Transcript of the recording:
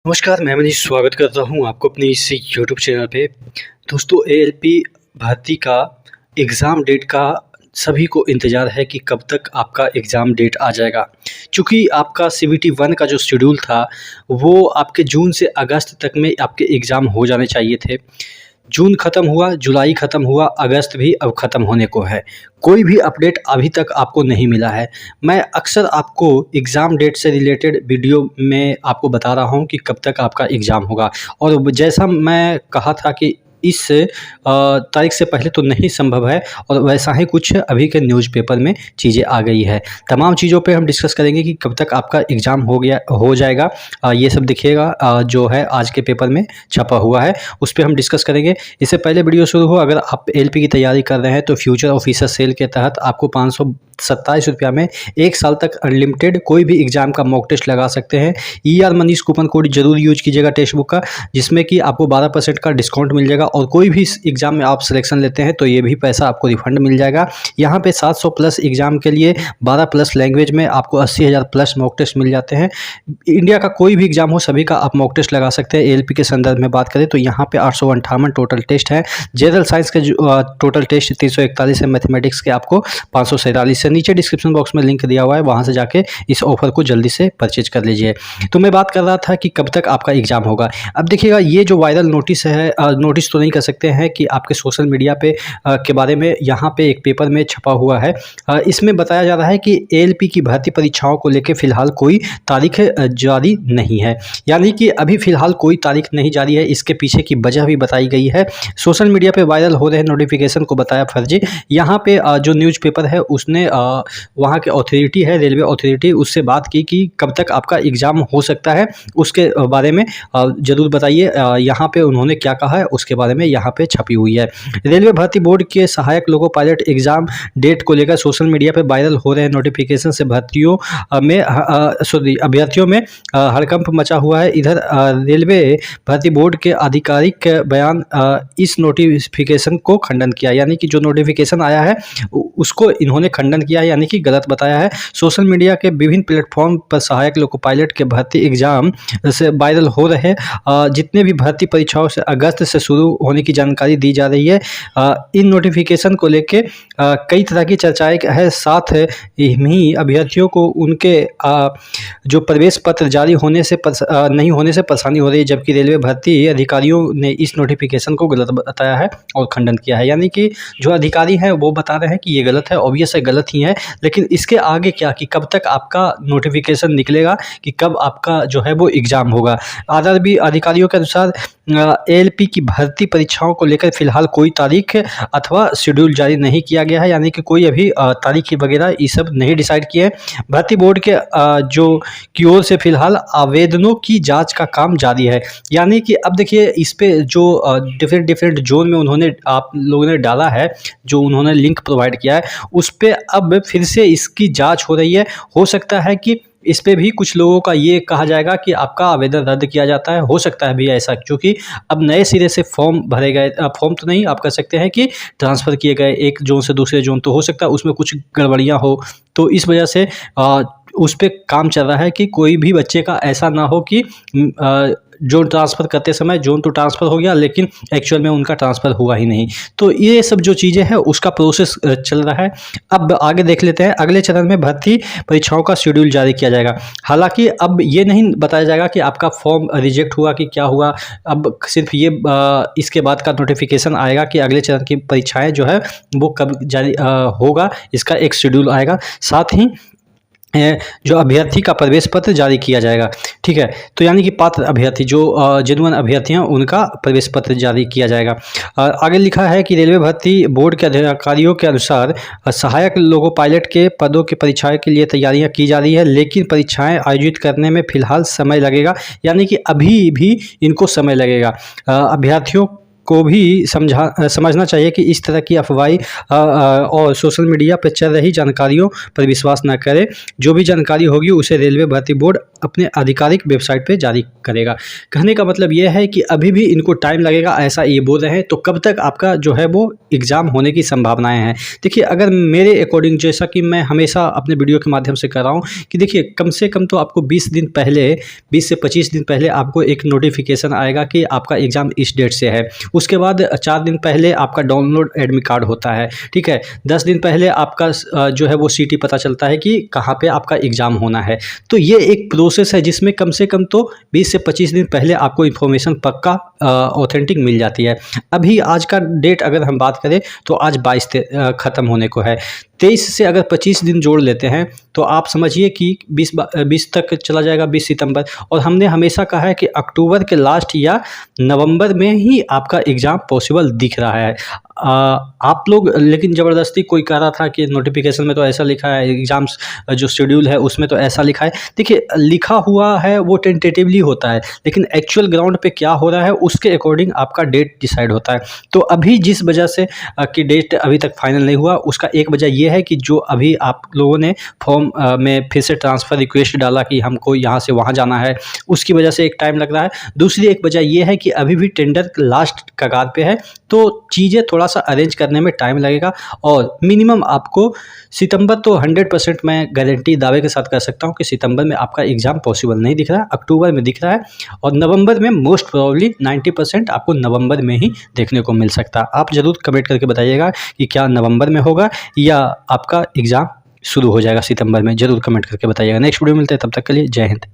नमस्कार, मैं मनीष स्वागत करता हूँ आपको अपने इस यूट्यूब चैनल पे। दोस्तों, एएलपी भर्ती का एग्ज़ाम डेट का सभी को इंतज़ार है कि कब तक आपका एग्ज़ाम डेट आ जाएगा। चूँकि आपका सीबीटी 1 का जो शेड्यूल था, वो आपके जून से अगस्त तक में आपके एग्ज़ाम हो जाने चाहिए थे। जून ख़त्म हुआ, जुलाई ख़त्म हुआ, अगस्त भी अब ख़त्म होने को है। कोई भी अपडेट अभी तक आपको नहीं मिला है। मैं अक्सर आपको एग्ज़ाम डेट से रिलेटेड वीडियो में आपको बता रहा हूँ कि कब तक आपका एग्ज़ाम होगा, और जैसा मैं कहा था कि इस तारीख से पहले तो नहीं संभव है, और वैसा ही कुछ अभी के न्यूज़पेपर में चीज़ें आ गई है। तमाम चीज़ों पे हम डिस्कस करेंगे कि कब तक आपका एग्ज़ाम हो जाएगा। ये सब दिखिएगा जो है आज के पेपर में छपा हुआ है, उस पे हम डिस्कस करेंगे। इससे पहले वीडियो शुरू हो, अगर आप एलपी की तैयारी कर रहे हैं तो फ्यूचर ऑफिसर सेल के तहत आपको 527 रुपया में 1 साल तक अनलिमिटेड कोई भी एग्ज़ाम का मॉक टेस्ट लगा सकते हैं। ईआर मनीष कूपन कोड जरूर यूज कीजिएगा टेक्स्ट बुक का, जिसमें कि आपको 12% का डिस्काउंट मिल जाएगा, और कोई भी इस एग्ज़ाम में आप सिलेक्शन लेते हैं तो ये भी पैसा आपको रिफंड मिल जाएगा। यहाँ पे 700 प्लस एग्ज़ाम के लिए 12 प्लस लैंग्वेज में आपको 80,000 प्लस मॉक टेस्ट मिल जाते हैं। इंडिया का कोई भी एग्ज़ाम हो, सभी का आप मॉक टेस्ट लगा सकते हैं। एएलपी के संदर्भ में बात करें तो यहाँ पे 858 टोटल टेस्ट है। जनरल साइंस के टोटल टेस्ट 341 है। मैथमेटिक्स के आपको 547 है। नीचे डिस्क्रिप्शन बॉक्स में लिंक दिया हुआ है, वहाँ से जाके इस ऑफर को जल्दी से परचेज कर लीजिए। तो मैं बात कर रहा था कि कब तक आपका एग्ज़ाम होगा। अब देखिएगा, ये जो वायरल नोटिस है, नोटिस तो नहीं कर सकते हैं कि आपके सोशल मीडिया पे के बारे में यहाँ पे एक पेपर में छपा हुआ है। इसमें बताया जा रहा है कि एएलपी की भर्ती परीक्षाओं को लेकर फिलहाल कोई तारीख जारी नहीं है। यानी कि अभी फ़िलहाल कोई तारीख नहीं जारी है। इसके पीछे की वजह भी बताई गई है। सोशल मीडिया पे वायरल हो रहे नोटिफिकेशन को बताया फर्जी। यहाँ पे जो न्यूज़पेपर है उसने वहाँ के अथॉरिटी है, रेलवे अथॉरिटी, उससे बात की कि कब तक आपका एग्ज़ाम हो सकता है, उसके बारे में ज़रूर बताइए। यहाँ पे उन्होंने क्या कहा है उसके बारे में यहाँ पे छपी हुई है। रेलवे भर्ती बोर्ड के सहायक लोको पायलट एग्ज़ाम डेट को लेकर सोशल मीडिया पर वायरल हो रहे नोटिफिकेशन से अभ्यर्थियों में हड़कंप मचा हुआ है। इधर रेलवे भर्ती बोर्ड के आधिकारिक बयान इस नोटिफिकेशन को खंडन किया, यानी कि जो नोटिफिकेशन आया है उसको इन्होंने खंडन किया है, यानी कि गलत बताया है। सोशल मीडिया के विभिन्न प्लेटफॉर्म पर सहायक लोको पायलट के भर्ती एग्जाम से वायरल हो रहे जितने भी भर्ती परीक्षाओं से अगस्त से शुरू होने की जानकारी दी जा रही है। इन नोटिफिकेशन को लेके कई तरह की चर्चाएं है। साथ ही अभ्यर्थियों को उनके जो प्रवेश पत्र जारी होने से नहीं होने से परेशानी हो रही है, जबकि रेलवे भर्ती अधिकारियों ने इस नोटिफिकेशन को गलत बताया है और खंडन किया है। यानी कि जो अधिकारी हैं वो बता रहे हैं कि ये गलत है, ऑब्वियस है गलत ही है, लेकिन इसके आगे क्या कि कब तक आपका नोटिफिकेशन निकलेगा, कि कब आपका जो है वो एग्ज़ाम होगा। आरआरबी अधिकारियों के अनुसार एएलपी की भर्ती परीक्षाओं को लेकर फिलहाल कोई तारीख अथवा शेड्यूल जारी नहीं किया गया है, यानी कि कोई अभी तारीख वगैरह ये सब नहीं डिसाइड किए हैं। भर्ती बोर्ड के जो की ओर से फिलहाल आवेदनों की जांच का काम जारी है। यानी कि अब देखिए, इस पे जो डिफरेंट जोन में उन्होंने आप लोगों ने डाला है, जो उन्होंने लिंक प्रोवाइड किया है, उस पे अब फिर से इसकी जांच हो रही है। हो सकता है कि इस पे भी कुछ लोगों का ये कहा जाएगा कि आपका आवेदन रद्द किया जाता है। हो सकता है भी ऐसा, क्योंकि अब नए सिरे से फॉर्म भरे गए, फॉर्म तो नहीं, आप कह सकते हैं कि ट्रांसफ़र किए गए एक जोन से दूसरे जोन, तो हो सकता है उसमें कुछ गड़बड़ियाँ हो, तो इस वजह से उस पे काम चल रहा है कि कोई भी बच्चे का ऐसा ना हो कि जोन ट्रांसफ़र करते समय जोन तो ट्रांसफ़र हो गया, लेकिन एक्चुअल में उनका ट्रांसफ़र हुआ ही नहीं। तो ये सब जो चीज़ें हैं उसका प्रोसेस चल रहा है। अब आगे देख लेते हैं, अगले चरण में भर्ती परीक्षाओं का शेड्यूल जारी किया जाएगा। हालांकि अब ये नहीं बताया जाएगा कि आपका फॉर्म रिजेक्ट हुआ कि क्या हुआ। अब सिर्फ ये इसके बाद का नोटिफिकेशन आएगा कि अगले चरण की परीक्षाएँ जो है वो कब जारी होगा, इसका एक शेड्यूल आएगा। साथ ही जो अभ्यर्थी का प्रवेश पत्र जारी किया जाएगा। ठीक है, तो यानी कि पात्र अभ्यर्थी जो जेन्युइन अभ्यर्थी हैं उनका प्रवेश पत्र जारी किया जाएगा। आगे लिखा है कि रेलवे भर्ती बोर्ड के अधिकारियों के अनुसार सहायक लोको पायलट के पदों की परीक्षाएं के लिए तैयारियां की जा रही है, लेकिन परीक्षाएं आयोजित करने में फिलहाल समय लगेगा। यानी कि अभी भी इनको समय लगेगा। अभ्यर्थियों को भी समझना चाहिए कि इस तरह की अफवाही और सोशल मीडिया पर चल रही जानकारियों पर विश्वास न करें। जो भी जानकारी होगी उसे रेलवे भर्ती बोर्ड अपने आधिकारिक वेबसाइट पे जारी करेगा। कहने का मतलब ये है कि अभी भी इनको टाइम लगेगा, ऐसा ये बोल रहे हैं। तो कब तक आपका जो है वो एग्ज़ाम होने की संभावनाएं हैं? देखिए, अगर मेरे अकॉर्डिंग, जैसा कि मैं हमेशा अपने वीडियो के माध्यम से कर रहा हूँ, कि देखिए कम से कम तो आपको 20 दिन पहले, 20 से 25 दिन पहले आपको एक नोटिफिकेशन आएगा कि आपका एग्ज़ाम इस डेट से है। उसके बाद 4 दिन पहले आपका डाउनलोड एडमिट कार्ड होता है, ठीक है। 10 दिन पहले आपका जो है वो सीटी पता चलता है कि कहाँ पे आपका एग्ज़ाम होना है। तो ये एक प्रोसेस है जिसमें कम से कम तो 20 से 25 दिन पहले आपको इन्फॉर्मेशन पक्का ऑथेंटिक मिल जाती है। अभी आज का डेट अगर हम बात करें तो आज 22 ख़त्म होने को है। 23 से अगर 25 दिन जोड़ लेते हैं तो आप समझिए कि 20 तक चला जाएगा, 20 सितंबर। और हमने हमेशा कहा है कि अक्टूबर के लास्ट या नवंबर में ही आपका एग्ज़ाम पॉसिबल दिख रहा है। आप लोग लेकिन ज़बरदस्ती कोई कह रहा था कि नोटिफिकेशन में तो ऐसा लिखा है, एग्ज़ाम्स जो शेड्यूल है उसमें तो ऐसा लिखा है। देखिए, लिखा हुआ है वो टेंटेटिवली होता है, लेकिन एक्चुअल ग्राउंड पे क्या हो रहा है उसके अकॉर्डिंग आपका डेट डिसाइड होता है। तो अभी जिस वजह से कि डेट अभी तक फाइनल नहीं हुआ, उसका एक वजह ये है कि जो अभी आप लोगों ने फॉर्म में फिर से ट्रांसफ़र रिक्वेस्ट डाला कि हमको यहाँ से वहाँ जाना है, उसकी वजह से एक टाइम लग रहा है। दूसरी एक वजह ये है कि अभी भी टेंडर लास्ट कगार पे है, तो चीज़ें थोड़ा सा अरेंज करने में टाइम लगेगा। और मिनिमम आपको सितंबर तो 100% मैं गारंटी दावे के साथ कर सकता हूँ कि सितंबर में आपका एग्ज़ाम पॉसिबल नहीं दिख रहा है, अक्टूबर में दिख रहा है। और नवंबर में मोस्ट प्रोबेबली 90% आपको नवंबर में ही देखने को मिल सकता है। आप ज़रूर कमेंट करके बताइएगा कि क्या नवंबर में होगा या आपका एग्ज़ाम शुरू हो जाएगा सितंबर में। ज़रूर कमेंट करके बताइएगा। नेक्स्ट वीडियो मिलते हैं, तब तक के लिए जय हिंद।